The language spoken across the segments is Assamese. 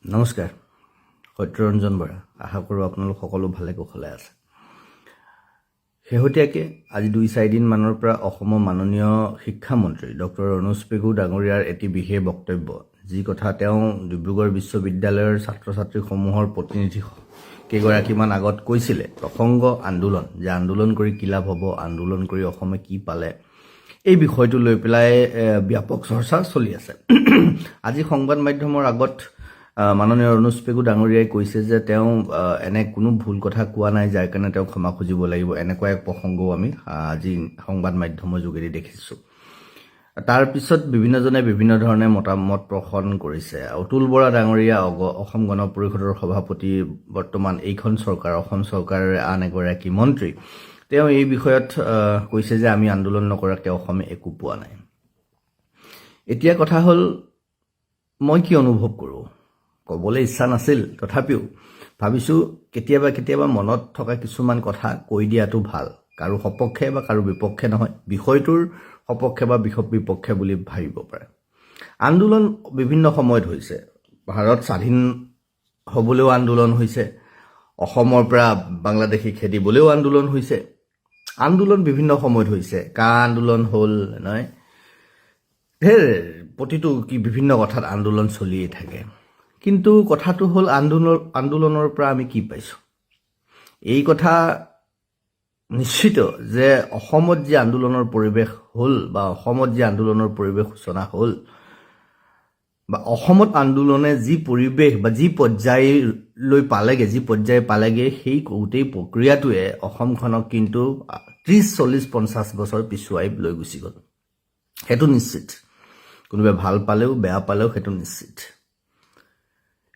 নমস্কাৰ, সত্যৰঞ্জন বৰা। আশা কৰোঁ আপোনালোক সকলো ভালে কুশলে আছে। শেহতীয়াকৈ আজি 2-4 দিনমানৰ পৰা অসমৰ মাননীয় শিক্ষামন্ত্ৰী ডক্টৰ অনুজ পেগু ডাঙৰীয়াৰ এটি বিশেষ বক্তব্য, যি কথা তেওঁ ডিব্ৰুগড় বিশ্ববিদ্যালয়ৰ ছাত্ৰ ছাত্ৰীসমূহৰ প্ৰতিনিধি কেইগৰাকীমান আগত কৈছিলে, প্ৰসংগ আন্দোলন, যে আন্দোলন কৰি কি লাভ হ'ব, আন্দোলন কৰি অসমে কি পালে, এই বিষয়টো লৈ পেলাই ব্যাপক চৰ্চা চলি আছে। আজি সংবাদ মাধ্যমৰ আগত মাননীয় অনুজ পেগু ডাঙৰীয়াই কৈছে যে তেওঁ এনে কোনো ভুল কথা কোৱা নাই, যাৰ কাৰণে তেওঁ ক্ষমা খুজিব লাগিব। এনেকুৱা এক প্ৰসংগও আমি আজি সংবাদ মাধ্যমৰ যোগেদি দেখিছোঁ। তাৰ পিছত বিভিন্নজনে বিভিন্ন ধৰণে মতামত পোষণ কৰিছে। অতুল বৰা ডাঙৰীয়া অসম গণ পৰিষদৰ সভাপতি, বৰ্তমান এইখন চৰকাৰ, অসম চৰকাৰৰ আন এগৰাকী মন্ত্ৰী, তেওঁ এই বিষয়ত কৈছে যে আমি আন্দোলন নকৰাকৈ অসমে একো পোৱা নাই। এতিয়া কথা হ'ল, মই কি অনুভৱ কৰোঁ ক'বলৈ ইচ্ছা নাছিল, তথাপিও ভাবিছোঁ কেতিয়াবা মনত থকা কিছুমান কথা কৈ দিয়াটো ভাল। কাৰো সপক্ষে বা কাৰো বিপক্ষে নহয়, বিষয়টোৰ সপক্ষে বা বিপক্ষে বুলি ভাবিব পাৰে। আন্দোলন বিভিন্ন সময়ত হৈছে। ভাৰত স্বাধীন হ'বলৈও আন্দোলন হৈছে, অসমৰ পৰা বাংলাদেশী খেদিবলৈও আন্দোলন হৈছে। আন্দোলন বিভিন্ন সময়ত হৈছে। কা আন্দোলন হ'ল নহয়, প্ৰতিটো বিভিন্ন কথাত আন্দোলন চলিয়ে থাকে। কিন্তু কথাটো হ'ল, আন্দোলনৰ পৰা আমি কি পাইছোঁ? এই কথা নিশ্চিত যে অসমত যি আন্দোলনৰ পৰিৱেশ হ'ল, বা অসমত যি আন্দোলনৰ পৰিৱেশ সূচনা হ'ল, বা অসমত আন্দোলনে যি পৰিৱেশ বা যি পৰ্যায়লৈ পালেগৈ, যি পৰ্যায় পালেগৈ, সেই গোটেই প্ৰক্ৰিয়াটোৱে অসমখনক কিন্তু 30-40-50 বছৰ পিছুৱাই লৈ গুচি গ'ল। সেইটো নিশ্চিত। কোনোবাই ভাল পালেও বেয়া পালেও সেইটো নিশ্চিত।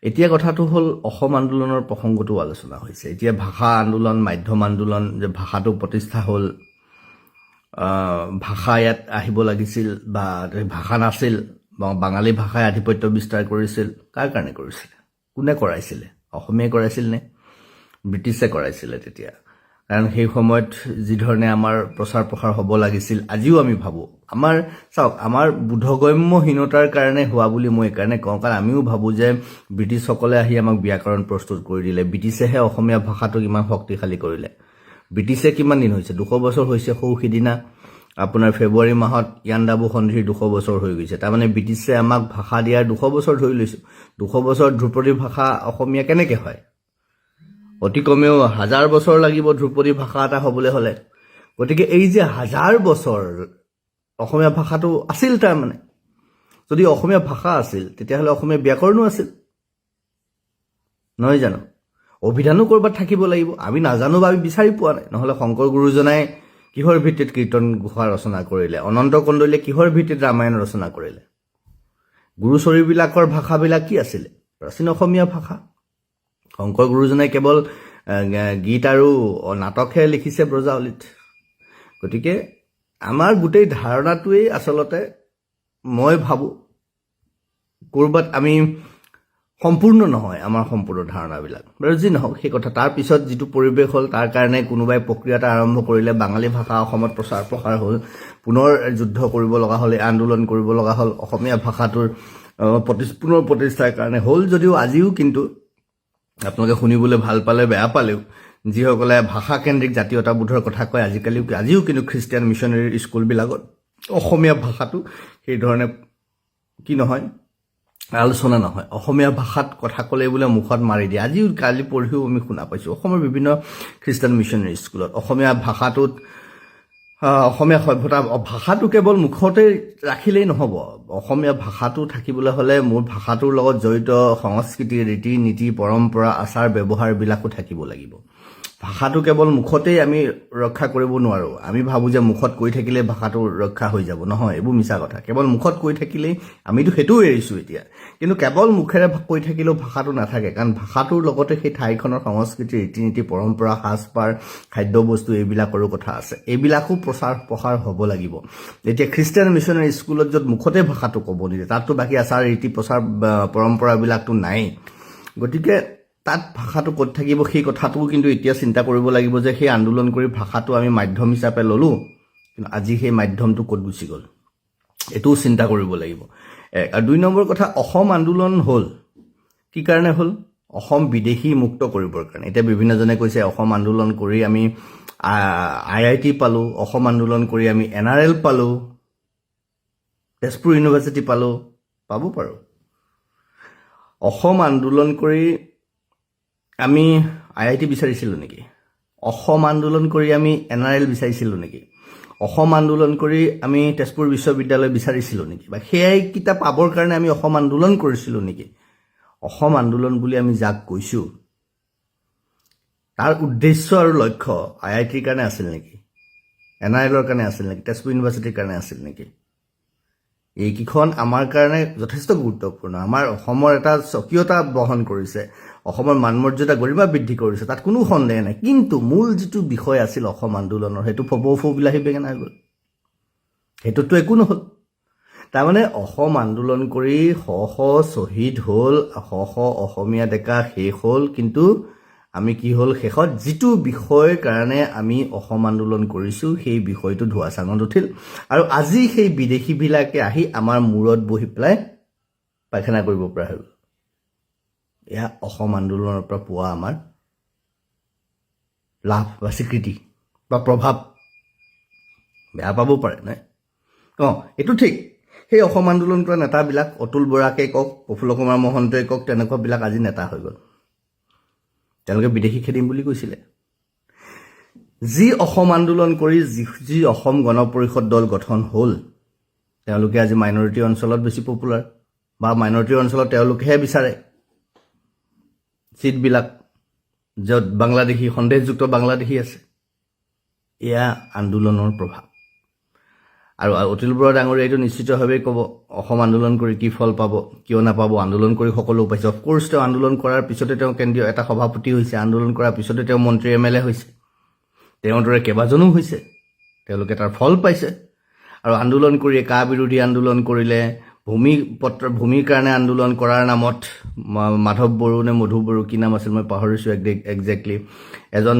এতিয়া কথাটো হ'ল, অসম আন্দোলনৰ প্ৰসংগটো আলোচনা হৈছে। এতিয়া ভাষা আন্দোলন, মাধ্যম আন্দোলন, যে ভাষাটো প্ৰতিষ্ঠা হ'ল, ভাষা ইয়াত আহিব লাগিছিল, বা ভাষা নাছিল, বাঙালী ভাষাই আধিপত্য বিস্তাৰ কৰিছিল। কাৰ কাৰণে কৰিছিলে? কোনে কৰাইছিলে? অসমীয়াই কৰাইছিল নে ব্ৰিটিছে কৰাইছিলে? তেতিয়া কাৰণ সেই সময়ত যিধৰণে আমাৰ প্ৰচাৰ প্ৰসাৰ হ'ব লাগিছিল, আজিও আমি ভাবোঁ, আমাৰ বোধগম্যহীনতাৰ কাৰণে হোৱা বুলি মই এইকাৰণে কওঁ, কাৰণ আমিও ভাবোঁ যে ব্ৰিটিছসকলে আহি আমাক ব্যাকৰণ প্ৰস্তুত কৰি দিলে, ব্ৰিটিছেহে অসমীয়া ভাষাটোক ইমান শক্তিশালী কৰিলে। ব্ৰিটিছে কিমান দিন হৈছে? 200 বছৰ হৈছে। সিদিনা আপোনাৰ ফেব্ৰুৱাৰী মাহত ইয়াণ্ডাবু সন্ধিৰ 200 বছৰ হৈ গৈছে। তাৰমানে ব্ৰিটিছে আমাক ভাষা দিয়াৰ 200 বছৰ ধৰি লৈছোঁ। 200 বছৰ ধ্ৰুপদী ভাষা অসমীয়া কেনেকৈ হয়? অতি কমেও 1000 বছৰ লাগিব ধ্ৰুপদী ভাষা এটা হ'বলৈ হ'লে। গতিকে এই যে 1000 বছৰ অসমীয়া ভাষাটো আছিল, তাৰমানে যদি অসমীয়া ভাষা আছিল, তেতিয়াহ'লে অসমীয়া ব্যাকৰণো আছিল, নহয় জানো? অভিধানো ক'ৰবাত থাকিব লাগিব। আমি নাজানো বা আমি বিচাৰি পোৱা নাই। নহ'লে শংকৰ গুৰুজনাই কিহৰ ভিত্তিত কীৰ্তন ঘোষা ৰচনা কৰিলে? অনন্ত কণ্ডলীয়ে কিহৰ ভিত্তিত ৰামায়ণ ৰচনা কৰিলে? গুৰুচৰীবিলাকৰ ভাষাবিলাক কি আছিলে? প্ৰাচীন অসমীয়া ভাষা। শংকৰ গুৰুজনাই কেৱল গীত আৰু নাটকহে লিখিছে ব্ৰজাৱলীত। গতিকে আমাৰ গোটেই ধাৰণাটোৱেই আচলতে, মই ভাবোঁ, ক'ৰবাত আমি সম্পূৰ্ণ নহয়, আমাৰ সম্পূৰ্ণ ধাৰণাবিলাক। বাৰু যি নহওক, সেই কথা। তাৰপিছত যিটো পৰিৱেশ হ'ল, তাৰ কাৰণে কোনোবাই প্ৰক্ৰিয়া এটা আৰম্ভ কৰিলে, বাঙালী ভাষা অসমত প্ৰচাৰ প্ৰসাৰ হ'ল, পুনৰ যুদ্ধ কৰিব লগা হ'ল, আন্দোলন কৰিব লগা হ'ল, অসমীয়া ভাষাটোৰ পুনৰ প্ৰতিষ্ঠাৰ কাৰণে হ'ল। যদিও আজিও কিন্তু আপোনালোকে শুনিবলৈ ভাল পালে বেয়া পালেও, যিসকলে ভাষাকেন্দ্ৰিক জাতীয়তাবোধৰ কথা কয়, আজিও কিন্তু খ্ৰীষ্টিয়ান মিছনেৰী স্কুলবিলাকত অসমীয়া ভাষাটো সেই ধৰণে কি নহয়, আলোচনা নহয়। অসমীয়া ভাষাত কথা ক'লে বোলে মুখত মাৰি দিয়ে। আজিও কালি পঢ়িও আমি শুনা পাইছোঁ অসমৰ বিভিন্ন খ্ৰীষ্টান মিছনেৰী স্কুলত অসমীয়া ভাষাটোত, অসমীয়া সভ্যতা, ভাষাটো কেৱল মুখতে ৰাখিলেই নহ'ব। অসমীয়া ভাষাটো থাকিবলৈ হ'লে মোৰ ভাষাটোৰ লগত জড়িত সংস্কৃতি, ৰীতি নীতি, পৰম্পৰা, আচাৰ ব্যৱহাৰবিলাকো থাকিব লাগিব। ভাষাটো কেৱল মুখতেই আমি ৰক্ষা কৰিব নোৱাৰোঁ। আমি ভাবোঁ যে মুখত কৈ থাকিলেই ভাষাটো ৰক্ষা হৈ যাব। নহয়, এইবোৰ মিছা কথা। কেৱল মুখত কৈ থাকিলেই, আমিতো সেইটোও এৰিছোঁ এতিয়া, কিন্তু কেৱল মুখেৰে কৈ থাকিলেও ভাষাটো নাথাকে। কাৰণ ভাষাটোৰ লগতে সেই ঠাইখনৰ সংস্কৃতি, ৰীতি নীতি, পৰম্পৰা, সাজপাৰ, খাদ্যবস্তু, এইবিলাকৰো কথা আছে। এইবিলাকো প্ৰচাৰ প্ৰসাৰ হ'ব লাগিব। এতিয়া খ্ৰীষ্টিয়ান মিছনেৰী স্কুলত য'ত মুখতে ভাষাটো ক'ব নিদিয়ে, তাততো বাকী আচাৰ ৰীতি প্ৰচাৰ পৰম্পৰাবিলাকতো নায়েই। গতিকে তাত ভাষাটো ক'ত থাকিব, সেই কথাটোও কিন্তু এতিয়া চিন্তা কৰিব লাগিব যে সেই আন্দোলন কৰি ভাষাটো আমি মাধ্যম হিচাপে ল'লোঁ, কিন্তু আজি সেই মাধ্যমটো ক'ত গুচি গ'ল, এইটোও চিন্তা কৰিব লাগিব। আৰু 2 নম্বৰ কথা, অসম আন্দোলন হ'ল, কি কাৰণে হ'ল অসম বিদেশী মুক্ত কৰিবৰ কাৰণে এতিয়া বিভিন্নজনে কৈছে অসম আন্দোলন কৰি আমি IIT পালোঁ অসম আন্দোলন কৰি আমি NRL পালোঁ তেজপুৰ ইউনিভাৰ্চিটি পালোঁ পাব পাৰোঁ অসম আন্দোলন কৰি আমি IIT বিচাৰিছিলোঁ নেকি অসম আন্দোলন কৰি আমি NRL বিচাৰিছিলোঁ নেকি অসম আন্দোলন কৰি আমি তেজপুৰ বিশ্ববিদ্যালয় বিচাৰিছিলোঁ নেকি বা সেয়াই কিতাপ পাবৰ কাৰণে আমি অসম আন্দোলন কৰিছিলোঁ নেকি অসম আন্দোলন বুলি আমি যাক কৈছোঁ তাৰ উদ্দেশ্য আৰু লক্ষ্য IITৰ কাৰণে আছিল নেকি NRLৰ কাৰণে আছিল নেকি তেজপুৰ ইউনিভাৰ্চিটিৰ কাৰণে আছিল নেকি এইকেইখন আমাৰ কাৰণে যথেষ্ট গুৰুত্বপূৰ্ণ আমাৰ অসমৰ এটা স্বকীয়তা বহন কৰিছে অসমৰ মানমৰ্যাদা গৰিমা বৃদ্ধি কৰিছে তাত কোনো সন্দেহ নাই কিন্তু মূল যিটো বিষয় আছিল অসম আন্দোলনৰ সেইটো ফববিলাহী বেঙেনা হৈ গ'ল সেইটোতো একো নহ'ল তাৰমানে অসম আন্দোলন কৰি শ শ শ্বহীদ হ'ল শ শ অসমীয়া ডেকা শেষ হ'ল কিন্তু আমি কি হ'ল শেষত যিটো বিষয়ৰ কাৰণে আমি অসম আন্দোলন কৰিছোঁ সেই বিষয়টো ধোঁৱাচাঙত উঠিল আৰু আজি সেই বিদেশীবিলাকে আহি আমাৰ মূৰত বহি পেলাই পায়খানা কৰিব পৰা হ'ল এয়া অসম আন্দোলনৰ পৰা পোৱা আমাৰ লাভ বা স্বীকৃতি বা প্ৰভাৱ বেয়া পাব পাৰে নাই এইটো ঠিক সেই অসম আন্দোলন কৰা নেতাবিলাক অতুল বৰাকে কওক প্ৰফুল্ল কুমাৰ মহন্তই কওক তেনেকুৱাবিলাক আজি নেতা হৈ গ'ল তেওঁলোকে বিদেশী খেদিম বুলি কৈছিলে যি অসম আন্দোলন কৰি যি অসম গণ পৰিষদ দল গঠন হ'ল তেওঁলোকে আজি মাইনৰিটি অঞ্চলত বেছি পপুলাৰ বা মাইনৰিটি অঞ্চলত তেওঁলোকেহে বিচাৰে চিটবিলাক য'ত বাংলাদেশী সন্দেহযুক্ত বাংলাদেশী আছে এয়া আন্দোলনৰ প্ৰভাৱ আৰু অতুল বৰা ডাঙৰীয়া এইটো নিশ্চিতভাৱে ক'ব অসম আন্দোলন কৰি কি ফল পাব কিয় নাপাব আন্দোলন কৰি সকলো পাইছে অফক'ৰ্ছ তেওঁ আন্দোলন কৰাৰ পিছতে তেওঁ কেন্দ্ৰীয় এটা সভাপতি হৈছে আন্দোলন কৰাৰ পিছতে তেওঁ মন্ত্ৰী MLA হৈছে তেওঁৰ দৰে কেইবাজনো হৈছে তেওঁলোকে তাৰ ফল পাইছে আৰু আন্দোলন কৰি কা বিৰোধী আন্দোলন কৰিলে ভূমিৰ কাৰণে আন্দোলন কৰাৰ নামত মাধৱ বড়ো নে মধু বড়ো কি নাম আছিল মই পাহৰিছোঁ একজেক্টলি এজন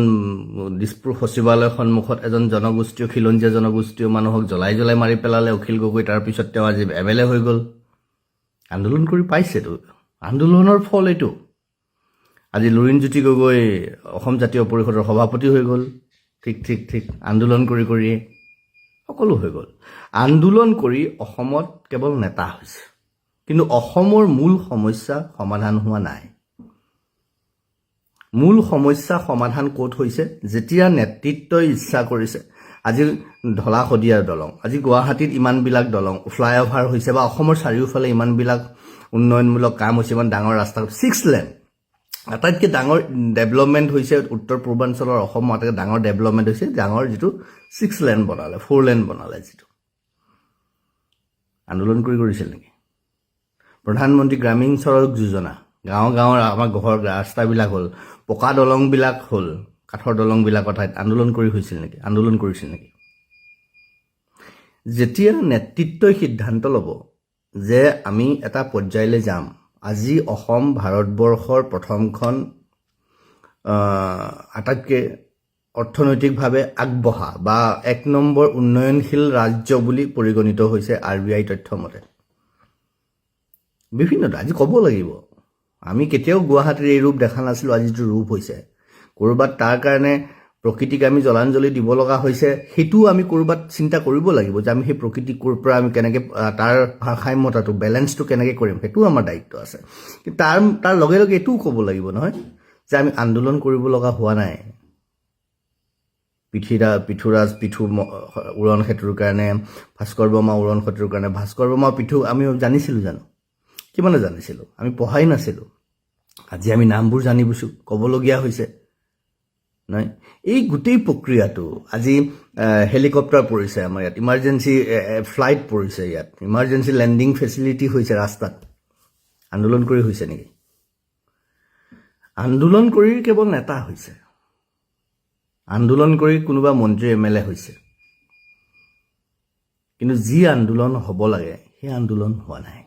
দিছপুৰ সচিবালয়ৰ সন্মুখত এজন জনগোষ্ঠীয় খিলঞ্জীয়া জনগোষ্ঠীয় মানুহক জ্বলাই মাৰি পেলালে অখিল গগৈ তাৰপিছত তেওঁ আজি MLA হৈ গ'ল আন্দোলন কৰি পাইছেতো আন্দোলনৰ ফল এইটো আজি লুৰিণজ্যোতি গগৈ অসম জাতীয় পৰিষদৰ সভাপতি হৈ গ'ল ঠিক আন্দোলন কৰিয়ে সকলো হৈ গ'ল আন্দোলন কৰি অসমত কেৱল নেতা হৈছে কিন্তু অসমৰ মূল সমস্যা সমাধান হোৱা নাই মূল সমস্যা সমাধান ক'ত হৈছে যেতিয়া নেতৃত্বই ইচ্ছা কৰিছে আজি ঢলা শদিয়াৰ দলং আজি গুৱাহাটীত ইমানবিলাক দলং ফ্লাইঅভাৰ হৈছে বা অসমৰ চাৰিওফালে ইমানবিলাক উন্নয়নমূলক কাম হৈছে ইমান ডাঙৰ ৰাস্তা 6 লেন আটাইতকৈ ডাঙৰ ডেভেলপমেণ্ট হৈছে উত্তৰ পূৰ্বাঞ্চলৰ অসমৰ আটাইতকৈ ডাঙৰ ডেভেলপমেণ্ট হৈছে ডাঙৰ যিটো 6 লেন বনালে 4 লেন বনালে যিটো আন্দোলন কৰিছিল নেকি প্ৰধানমন্ত্ৰী গ্ৰামীণ সড়ক যোজনা গাঁৱৰ আমাৰ ঘৰৰ ৰাস্তাবিলাক হ'ল পকা দলংবিলাক হ'ল কাঠৰ দলংবিলাকৰ ঠাইত আন্দোলন কৰিছিল নেকি যেতিয়া নেতৃত্বই সিদ্ধান্ত ল'ব যে আমি এটা পৰ্যায়লৈ যাম আজি অসম ভাৰতবৰ্ষৰ প্ৰথমখন আটাইতকৈ অৰ্থনৈতিকভাৱে আগবঢ়া বা 1 নম্বৰ উন্নয়নশীল ৰাজ্য বুলি পৰিগণিত হৈছে RBI তথ্যমতে বিভিন্ন আজি ক'ব লাগিব আমি কেতিয়াও গুৱাহাটীৰ এই ৰূপ দেখা নাছিলোঁ আজি যিটো ৰূপ হৈছে ক'ৰবাত তাৰ কাৰণে প্ৰকৃতিক আমি জলাঞ্জলি দিব লগা হৈছে সেইটো আমি ক'ৰবাত চিন্তা কৰিব লাগিব যে আমি সেই প্ৰকৃতিৰ পৰা আমি কেনেকৈ তাৰ ভাৰসাম্যতাটো বেলেঞ্চটো কেনেকৈ কৰিম সেইটোও আমাৰ দায়িত্ব আছে কিন্তু তাৰ লগে লগে এইটোও ক'ব লাগিব নহয় যে আমি আন্দোলন কৰিব লগা হোৱা নাই পিথু উৰণ সেতুৰ কাৰণে ভাস্কৰ বৰ্মা উৰণ সেতুৰ কাৰণে ভাস্কৰ বৰ্মা পিথু আমি জানিছিলোঁ জানো কিমানে জানিছিলোঁ আমি পঢ়াই নাছিলোঁ আজি আমি নামবোৰ জানি বুজিছোঁ ক'বলগীয়া হৈছে নহয় এই গোটেই প্ৰক্ৰিয়াটো আজি হেলিকপ্টাৰ পৰিছে আমাৰ ইয়াত ইমাৰ্জেঞ্চি ফ্লাইট পৰিছে ইয়াত ইমাৰ্জেঞ্চি লেণ্ডিং ফেচিলিটি হৈছে ৰাস্তাত আন্দোলন কৰি হৈছে নেকি আন্দোলন কৰি কেৱল নেতা হৈছে আন্দোলন কৰি কোনোবা মন্ত্ৰী MLA হৈছে কিন্তু যি আন্দোলন হ'ব লাগে সেই আন্দোলন হোৱা নাই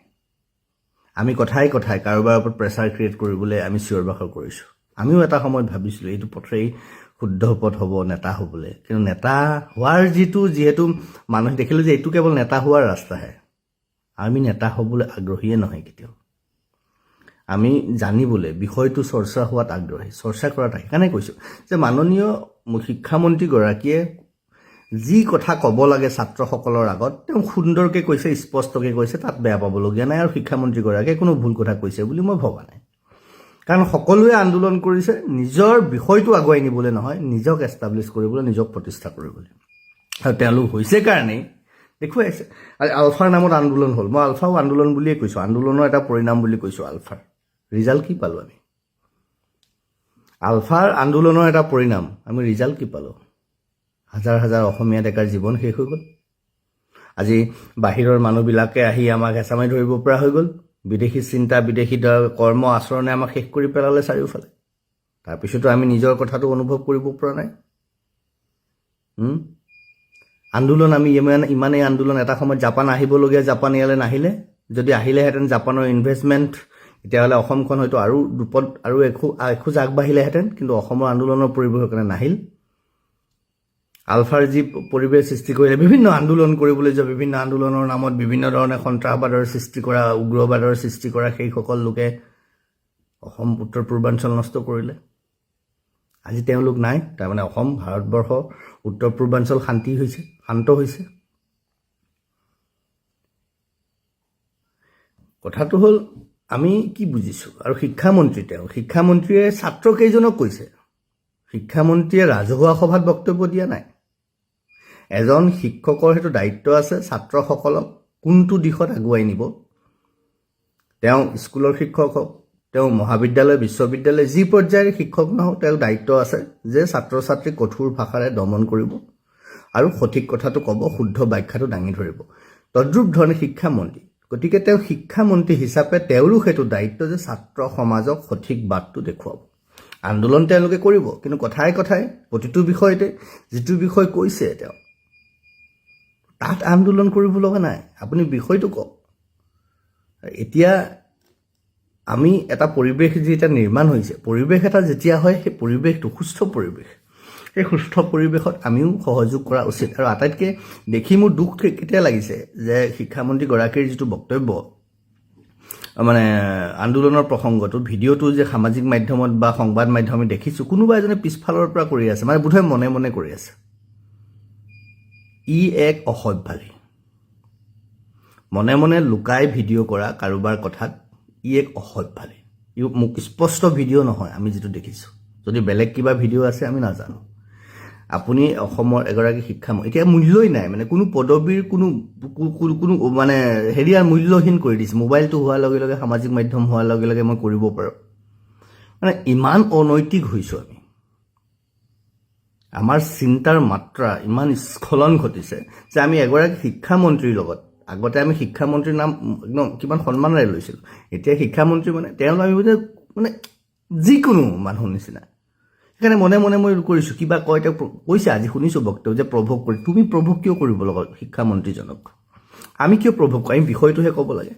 আমি কথাই কাৰোবাৰ ওপৰত প্ৰেছাৰ ক্ৰিয়েট কৰিবলৈ আমি চিঞৰ বাখৰ কৰিছোঁ আমিও এটা সময়ত ভাবিছিলোঁ এইটো পথেই শুদ্ধ পথ হ'ব নেতা হ'বলৈ কিন্তু নেতা হোৱাৰ যিহেতু মানুহে দেখিলোঁ যে এইটো কেৱল নেতা হোৱাৰ ৰাস্তাহে আমি নেতা হ'বলৈ আগ্ৰহীয়ে নহয় কেতিয়াও আমি জানিবলৈ বিষয়টো চৰ্চা হোৱাত আগ্ৰহী, চৰ্চা কৰাত সেইকাৰণে কৈছোঁ যে মাননীয় শিক্ষামন্ত্ৰীগৰাকীয়ে যি কথা ক'ব লাগে ছাত্ৰসকলৰ আগত তেওঁ সুন্দৰকৈ কৈছে, স্পষ্টকৈ কৈছে, তাত বেয়া পাবলগীয়া নাই আৰু শিক্ষামন্ত্ৰীগৰাকীয়ে কোনো ভুল কথা কৈছে বুলি মই ভবা নাই। কাৰণ সকলোৱে আন্দোলন কৰিছে নিজৰ বিষয়টো আগুৱাই নিবলৈ নহয়, নিজক এষ্টাব্লিছ কৰিবলৈ, নিজক প্ৰতিষ্ঠা কৰিবলৈ, আৰু তেওঁলোক হৈছে কাৰণেই দেখুৱাইছে। আৰু আলফাৰ নামত আন্দোলন হ'ল, মই আলফাও আন্দোলন বুলিয়ে কৈছোঁ, আন্দোলনৰ এটা পৰিণাম বুলি কৈছোঁ। আলফাৰ ৰিজাল্ট কি পালোঁ আমি? আলফাৰ আন্দোলনৰ এটা পৰিণাম, আমি ৰিজাল্ট কি পালোঁ? হাজাৰ হাজাৰ অসমীয়া ডেকাৰ জীৱন শেষ হৈ গ'ল। আজি বাহিৰৰ মানুহবিলাকে আহি আমাক হেঁচা মাৰি ধৰিব পৰা হৈ গ'ল। বিদেশী চিন্তা, বিদেশী কৰ্ম আচৰণে আমাক শেষ কৰি পেলালে চাৰিওফালে। তাৰপিছতো আমি নিজৰ কথাটো অনুভৱ কৰিব পৰা নাই। আন্দোলন আমি ইমানেই আন্দোলন, এটা সময়ত জাপান আহিবলগীয়া, জাপান ইয়ালৈ নাহিলে। যদি আহিলেহেঁতেন জাপানৰ ইনভেষ্টমেণ্ট, তেতিয়াহ'লে অসমখন হয়তো আৰু দুপদ আৰু এখোজ আগবাঢ়িলেহেঁতেন, কিন্তু অসমৰ আন্দোলনৰ পৰিৱেশৰ কাৰণে নাহিল। আলফাৰ যি পৰিৱেশ সৃষ্টি কৰিলে, বিভিন্ন আন্দোলন কৰিবলৈ যোৱা, বিভিন্ন আন্দোলনৰ নামত বিভিন্ন ধৰণে সন্ত্ৰাসবাদৰ সৃষ্টি কৰা, উগ্ৰবাদৰ সৃষ্টি কৰা সেইসকল লোকে অসম উত্তৰ পূৰ্বাঞ্চল নষ্ট কৰিলে। আজি তেওঁলোক নাই, তাৰমানে অসম, ভাৰতবৰ্ষ, উত্তৰ পূৰ্বাঞ্চল শান্ত হৈছে। কথাটো হ'ল আমি কি বুজিছোঁ, আৰু শিক্ষামন্ত্ৰীয়ে ছাত্ৰকেইজনক কৈছে, শিক্ষামন্ত্ৰীয়ে ৰাজহুৱা সভাত বক্তব্য দিয়া নাই। এজন শিক্ষকৰ সেইটো দায়িত্ব আছে ছাত্ৰসকলক কোনটো দিশত আগুৱাই নিব। তেওঁ স্কুলৰ শিক্ষক হওক, তেওঁ মহাবিদ্যালয়, বিশ্ববিদ্যালয়, যি পৰ্যায়ৰ শিক্ষক নহওক, তেওঁৰ দায়িত্ব আছে যে ছাত্ৰ ছাত্ৰীক কঠোৰ ভাষাৰে দমন কৰিব আৰু সঠিক কথাটো ক'ব, শুদ্ধ ব্যাখ্যাটো দাঙি ধৰিব। তদ্ৰূপ ধৰণে শিক্ষামন্ত্ৰী, গতিকে তেওঁ শিক্ষামন্ত্ৰী হিচাপে তেওঁৰো সেইটো দায়িত্ব যে ছাত্ৰ সমাজক সঠিক বাটটো দেখুৱাব। আন্দোলন তেওঁলোকে কৰিব, কিন্তু কথাই কথাই প্ৰতিটো বিষয়তে যিটো বিষয় কৈছে তেওঁ, তাত আন্দোলন কৰিব লগা নাই। আপুনি বিষয়টো কওক। এতিয়া আমি এটা পৰিৱেশ যেতিয়া নিৰ্মাণ হৈছে, পৰিৱেশ এটা যেতিয়া হয়, সেই পৰিৱেশটো সুস্থ পৰিৱেশ, সেই সুস্থ পৰিৱেশত আমিও সহযোগ কৰা উচিত। আৰু আটাইতকৈ দেখি মোৰ দুখ কেতিয়া লাগিছে যে শিক্ষামন্ত্ৰীগৰাকীৰ যিটো বক্তব্য, মানে আন্দোলনৰ প্ৰসংগটো, ভিডিঅ'টো যে সামাজিক মাধ্যমত বা সংবাদ মাধ্যমে দেখিছোঁ, কোনোবা এজনে পিছফালৰ পৰা কৰি আছে, মানে বোধহয় মনে মনে কৰি আছে। ই এক অসভ্যালি। মনে মনে লুকাই ভিডিঅ' কৰা কাৰোবাৰ কথাত ই এক অসভ্যালি। ই মোক স্পষ্ট ভিডিঅ' নহয় আমি যিটো দেখিছোঁ। যদি বেলেগ কিবা ভিডিঅ' আছে আমি নাজানো। আপুনি অসমৰ এগৰাকী শিক্ষামন্ত্ৰী, এতিয়া মূল্যই নাই, মানে কোনো পদবীৰ কোনো মানে হেৰিয়াৰ মূল্যহীন কৰি দিছে। মোবাইলটো হোৱাৰ লগে লগে, সামাজিক মাধ্যম হোৱাৰ লগে লগে মই কৰিব পাৰোঁ। মানে ইমান অনৈতিক হৈছোঁ আমি, আমাৰ চিন্তাৰ মাত্ৰা ইমান স্খলন ঘটিছে যে আমি এগৰাকী শিক্ষামন্ত্ৰীৰ লগত, আগতে আমি শিক্ষামন্ত্ৰীৰ নাম একদম কিমান সন্মানেৰে লৈছিলোঁ, এতিয়া শিক্ষামন্ত্ৰী মানে তেওঁ আমি মানে যিকোনো মানুহ নিচিনা। সেইকাৰণে মনে মনে মই কৰিছোঁ, কিবা কয় তেওঁ কৈছে, আজি শুনিছোঁ বক্তব্য যে প্ৰভোগ কৰি, তুমি প্ৰভোগ কিয় কৰিব লগা শিক্ষামন্ত্ৰীজনক? আমি কিয় প্ৰভোগ কৰোঁ? আমি বিষয়টোহে ক'ব লাগে।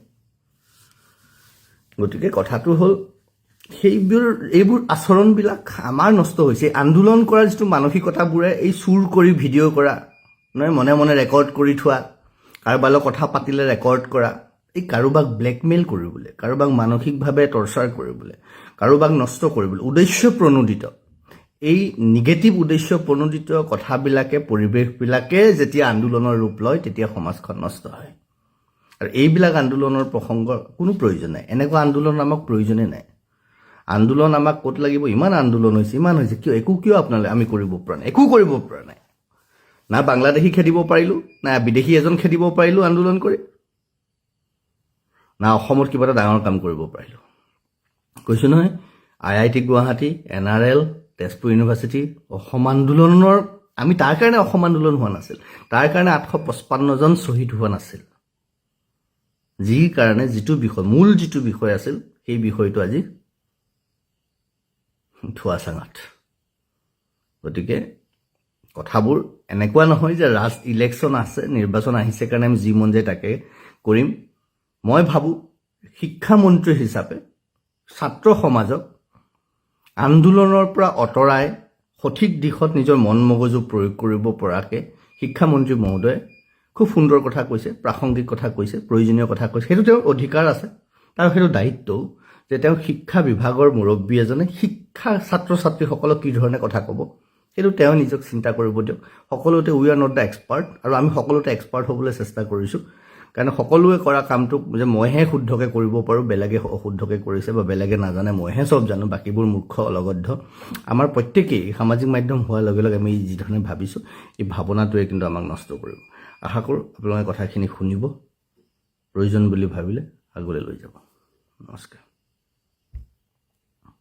গতিকে কথাটো হ'ল এইবোৰ আচৰণবিলাক আমাৰ নষ্ট হৈছে। আন্দোলন কৰাৰ যিটো মানসিকতাবোৰে এই চুৰ কৰি ভিডিঅ' কৰা, নহয় মনে মনে ৰেকৰ্ড কৰি থোৱা, কাৰোবাৰ লগত কথা পাতিলে ৰেকৰ্ড কৰা, এই কাৰোবাক ব্লেকমেইল কৰিবলৈ, কাৰোবাক মানসিকভাৱে টৰ্চাৰ কৰিবলৈ, কাৰোবাক নষ্ট কৰিবলৈ উদ্দেশ্য প্ৰণোদিত, এই নিগেটিভ উদ্দেশ্য প্ৰণোদিত কথাবিলাকে, পৰিৱেশবিলাকে যেতিয়া আন্দোলনৰ ৰূপ লয়, তেতিয়া সমাজখন নষ্ট হয়। আৰু এইবিলাক আন্দোলনৰ প্ৰসংগৰ কোনো প্ৰয়োজন নাই। এনেকুৱা আন্দোলন আমাক প্ৰয়োজনেই নাই। আন্দোলন আমাক ক'ত লাগিব? ইমান আন্দোলন হৈছে, ইমান হৈছে, কিয় আপোনালোকে আমি কৰিব পৰা নাই? একো কৰিব পৰা নাই। না বাংলাদেশী খেদিব পাৰিলোঁ, না বিদেশী এজন খেদিব পাৰিলোঁ আন্দোলন কৰি, না অসমত কিবা এটা ডাঙৰ কাম কৰিব পাৰিলোঁ। কৈছোঁ নহয়, IIT Guwahati, NRL, Tezpur university, Assam আন্দোলনৰ, আমি তাৰ কাৰণে অসম আন্দোলন হোৱা নাছিল, তাৰ কাৰণে 855জন শ্বহীদ হোৱা নাছিল, যি কাৰণে যিটো বিষয়, মূল যিটো বিষয় আছিল, সেই বিষয়টো আজি ধোৱা চাঙাত। গতিকে কথাবোৰ এনেকুৱা নহয় যে ইলেকশ্যন আছে, নিৰ্বাচন আহিছে কাৰণে আমি যি মন যায় তাকে কৰিম। মই ভাবোঁ শিক্ষামন্ত্ৰী হিচাপে ছাত্ৰ সমাজক আন্দোলনৰ পৰা আঁতৰাই সঠিক দিশত নিজৰ মন মগজু প্ৰয়োগ কৰিব পৰাকৈ শিক্ষামন্ত্ৰী মহোদয়ে খুব সুন্দৰ কথা কৈছে, প্ৰাসংগিক কথা কৈছে, প্ৰয়োজনীয় কথা কৈছে। সেইটো তেওঁৰ অধিকাৰ আছে, তাৰ সেইটো দায়িত্বও যে তেওঁ শিক্ষা বিভাগৰ মুৰব্বী এজনে শিক্ষা ছাত্ৰ ছাত্ৰীসকলক কি ধৰণে কথা ক'ব সেইটো তেওঁ নিজক চিন্তা কৰিব দিয়ক সকলোতে we are not the expert আৰু আমি সকলোতে এক্সপাৰ্ট হ'বলৈ চেষ্টা কৰিছোঁ কাৰণ সকলোৱে কৰা কামটো যে মইহে শুদ্ধকৈ কৰিব পাৰোঁ বেলেগে অশুদ্ধকৈ কৰিছে বা বেলেগে নাজানে মইহে চব জানো বাকীবোৰ মূৰ্খ অলগদ্ধ আমাৰ প্ৰত্যেকেই সামাজিক মাধ্যম হোৱাৰ লগে লগে আমি যি ধৰণে ভাবিছোঁ এই ভাৱনাটোৱে কিন্তু আমাক নষ্ট কৰিব আশা কৰোঁ আপোনালোকে কথাখিনি শুনিব প্ৰয়োজন বুলি ভাবিলে আগলৈ লৈ যাব নমস্কাৰ